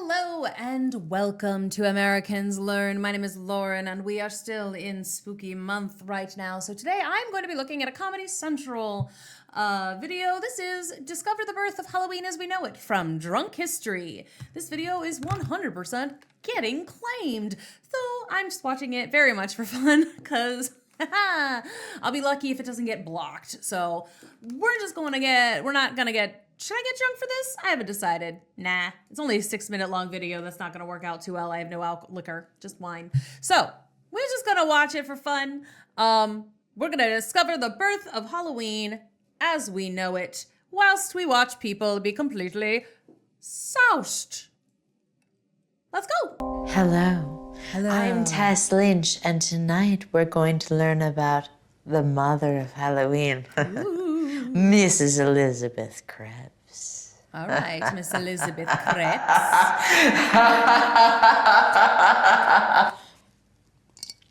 Hello and welcome to Americans Learn. My name is Lauren and we are still in spooky month right now. So today I'm going to be looking at a Comedy Central video. This is Discover the Birth of Halloween as We Know It from Drunk History. This video is 100% getting claimed. So I'm just watching it very much for fun because I'll be lucky if it doesn't get blocked. So we're not gonna get, should I get drunk for this? I haven't decided. Nah, it's only a 6-minute long video. That's not gonna work out too well. I have no liquor, just wine. So we're just gonna watch it for fun. We're gonna discover the birth of Halloween as we know it, whilst we watch people be completely soused. Let's go. Hello. I'm Tess Lynch, and tonight we're going to learn about the mother of Halloween, Mrs. Elizabeth Krebs. All right, Miss Elizabeth Krebs.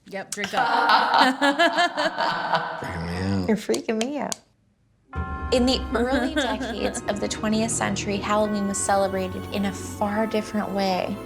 Yep, drink up. Freaking me out. You're freaking me out. In the early decades of the 20th century, Halloween was celebrated in a far different way.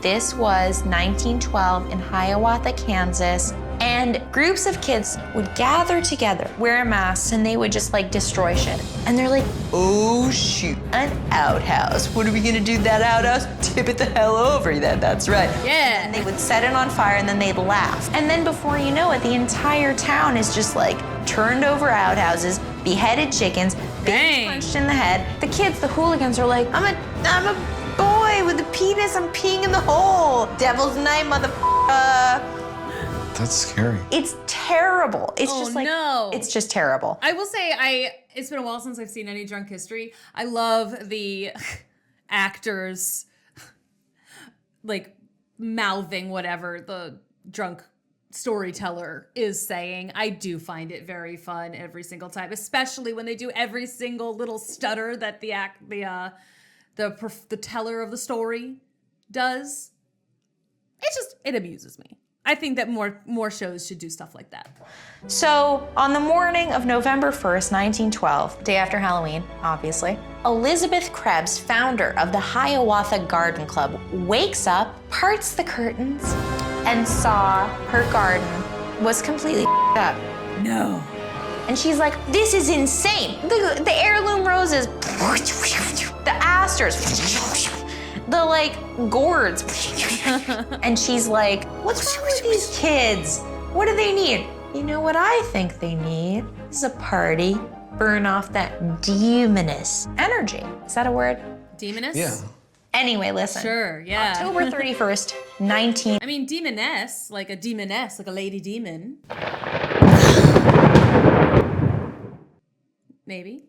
This was 1912 in Hiawatha, Kansas, and groups of kids would gather together, wear masks, and they would just like destroy shit. And they're like, oh shoot, an outhouse. What are we gonna do with that outhouse? Tip it the hell over. That's right. Yeah. And they would set it on fire and then they'd laugh. And then before you know it, the entire town is just like turned over outhouses, beheaded chickens, being punched in the head. The kids, the hooligans are like, I'm a boy with a penis, I'm peeing in the hole. Devil's night, motherfucker. That's scary. It's terrible. It's just like, no. It's just terrible. I will say, it's been a while since I've seen any Drunk History. I love the actors like mouthing whatever the drunk storyteller is saying. I do find it very fun every single time, especially when they do every single little stutter that the teller of the story does. It amuses me. I think that more shows should do stuff like that. So, on the morning of November 1st, 1912, day after Halloween, obviously, Elizabeth Krebs, founder of the Hiawatha Garden Club, wakes up, parts the curtains, and saw her garden was completely up. No. And she's like, this is insane. The heirloom roses, the asters, the like gourds. And she's like, what's wrong with these kids? What do they need? You know what I think they need? Is a party. Burn off that demonous energy. Is that a word? Demoness? Yeah. Anyway, listen. Sure, yeah. October 31st, I mean, demoness, like a lady demon. Maybe.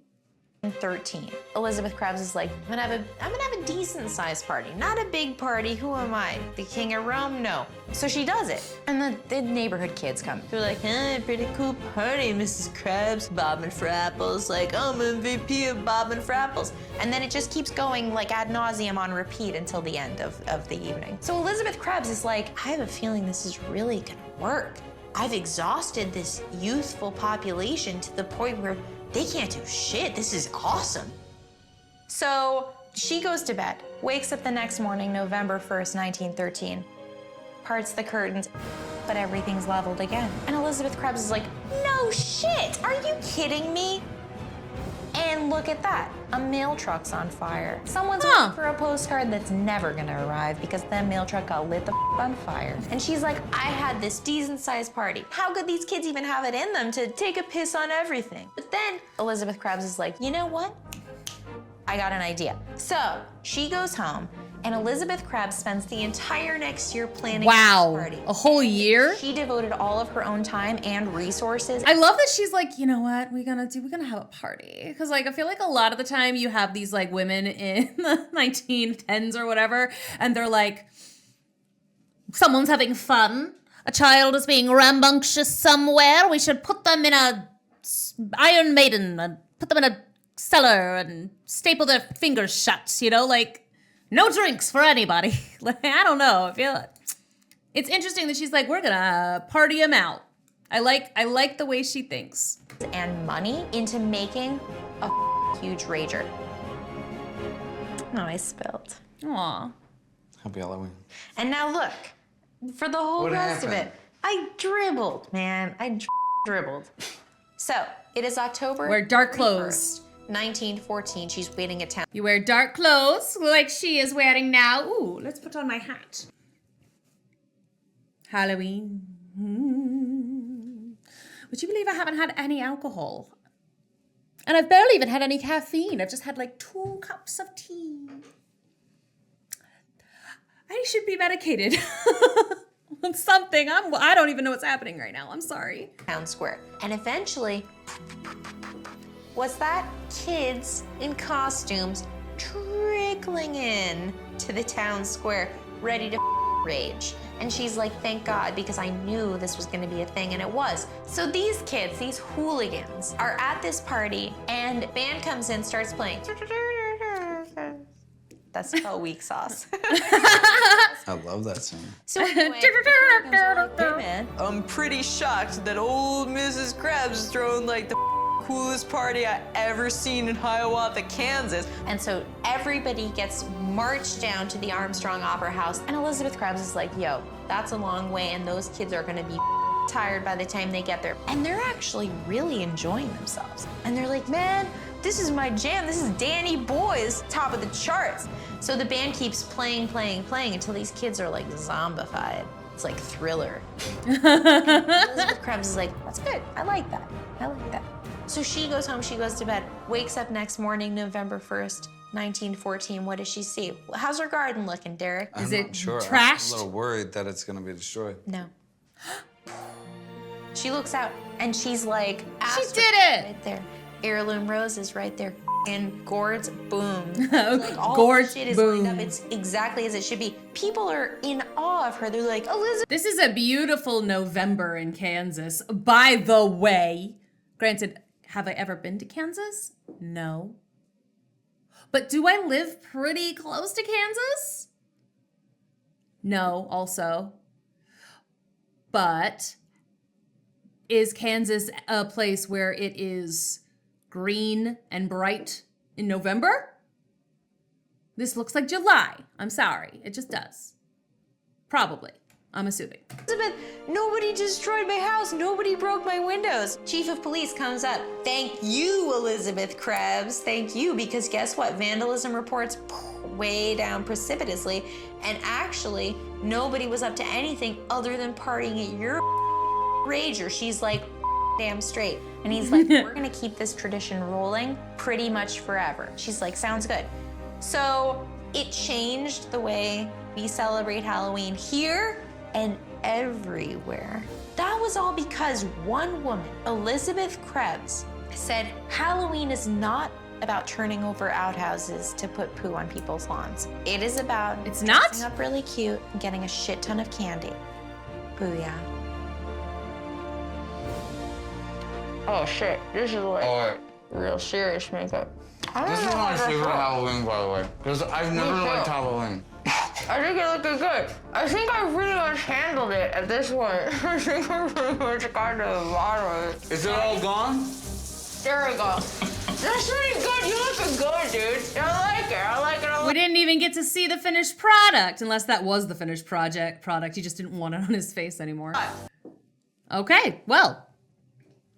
1913. Elizabeth Krebs is like, I'm gonna have a decent sized party, not a big party. Who am I? The king of Rome? No. So she does it. And the neighborhood kids come. They're like, pretty cool party, Mrs. Krebs. Bob and Frapples, like, I'm MVP of Bob and Frapples. And then it just keeps going like ad nauseum on repeat until the end of the evening. So Elizabeth Krebs is like, I have a feeling this is really gonna work. I've exhausted this youthful population to the point where they can't do shit. This is awesome. So she goes to bed, wakes up the next morning, November 1st, 1913, parts the curtains, but everything's leveled again. And Elizabeth Krebs is like, no shit, are you kidding me? And look at that, a mail truck's on fire. Someone's waiting for a postcard that's never gonna arrive because that mail truck got lit the on fire. And she's like, I had this decent sized party. How could these kids even have it in them to take a piss on everything? But then Elizabeth Krebs is like, you know what? I got an idea. So she goes home, and Elizabeth Krebs spends the entire next year planning this party. A whole year? She devoted all of her own time and resources. I love that she's like, you know what we're gonna have a party. Because like, I feel like a lot of the time you have these like women in the 1910s or whatever, and they're like, someone's having fun. A child is being rambunctious somewhere. We should put them in a Iron Maiden and put them in a cellar and staple their fingers shut, you know, like, no drinks for anybody. Like, I don't know. I feel it's interesting that she's like, we're gonna party them out. I like the way she thinks. And money into making a huge rager. Oh, I spilled. Aw. Happy Halloween. And now look, for the whole What rest of happened? it, I dribbled, man. I dribbled. So, it is October Wear dark 31st, clothes. 1914. She's waiting at town. You wear dark clothes like she is wearing now. Ooh, let's put on my hat. Halloween. Would you believe I haven't had any alcohol? And I've barely even had any caffeine. I've just had like 2 cups of tea. I should be medicated with something. I don't even know what's happening right now. I'm sorry. Town Square. And eventually, what's that? Kids in costumes trickling in to the town square, ready to rage. And she's like, thank God, because I knew this was gonna be a thing, and it was. So these kids, these hooligans, are at this party, and band comes in, starts playing. That's called weak sauce. I love that song. So anyway, hey man, I'm pretty shocked that old Mrs. Krabs is throwing like the coolest party I ever seen in Hiawatha, Kansas. and so everybody gets marched down to the Armstrong Opera House, and Elizabeth Krabs is like, yo, that's a long way, and those kids are gonna be tired by the time they get there. And they're actually really enjoying themselves. And they're like, man, this is my jam. This is Danny Boy's top of the charts. So the band keeps playing until these kids are like zombified. It's like Thriller. Elizabeth Krabs is like, that's good. I like that. I like that. So she goes home, she goes to bed, wakes up next morning, November 1st, 1914. What does she see? How's her garden looking, Derek? Is I'm it not sure. trashed? I'm a little worried that it's gonna be destroyed. No. She looks out and she's like, She Astrid did it! right there. Heirloom roses right there. And gourds, boom. All Gourds, the shit is boom. lined up. It's exactly as it should be. People are in awe of her. They're like, Elizabeth. This is a beautiful November in Kansas. By the way, granted, have I ever been to Kansas? No. But do I live pretty close to Kansas? No, also. But is Kansas a place where it is green and bright in November? This looks like July. I'm sorry. It just does. Probably. I'm assuming. Elizabeth, nobody destroyed my house. Nobody broke my windows. Chief of police comes up. Thank you, Elizabeth Krabs. Thank you, because guess what? Vandalism reports way down precipitously. And actually, nobody was up to anything other than partying at your rager. She's like, damn straight. And he's like, we're gonna keep this tradition rolling pretty much forever. She's like, sounds good. So it changed the way we celebrate Halloween here and everywhere. That was all because one woman, Elizabeth Krabs, said Halloween is not about turning over outhouses to put poo on people's lawns. It is about It's not? dressing up really cute and getting a shit ton of candy. Booyah. Oh shit, this is like Oh, real serious makeup. this is my favorite Halloween, by the way, because I've never Me too. liked Halloween. I think it looked good. I think I pretty much handled it at this point. I think I pretty much got to the bottom of it. Is it all gone? There we go. That's pretty good. You look good, dude. I like it. I like it a lot. We didn't even get to see the finished product, unless that was the finished product. He just didn't want it on his face anymore. Okay, well,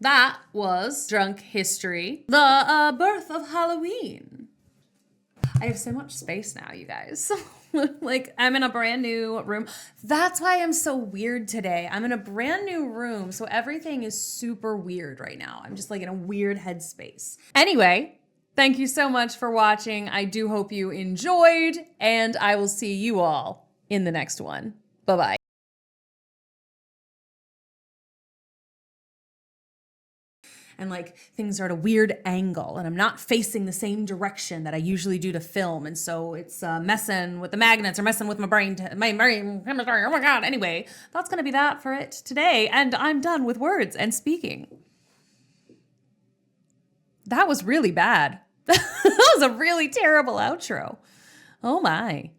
that was Drunk History, the birth of Halloween. I have so much space now, you guys. Like, I'm in a brand new room. That's why I'm so weird today. I'm in a brand new room, so everything is super weird right now. I'm just like in a weird headspace. Anyway, thank you so much for watching. I do hope you enjoyed, and I will see you all in the next one. Bye-bye. And like things are at a weird angle and I'm not facing the same direction that I usually do to film. And so it's messing with the magnets or messing with my brain chemistry. Oh my God. Anyway, that's going to be that for it today. And I'm done with words and speaking. That was really bad. That was a really terrible outro. Oh my.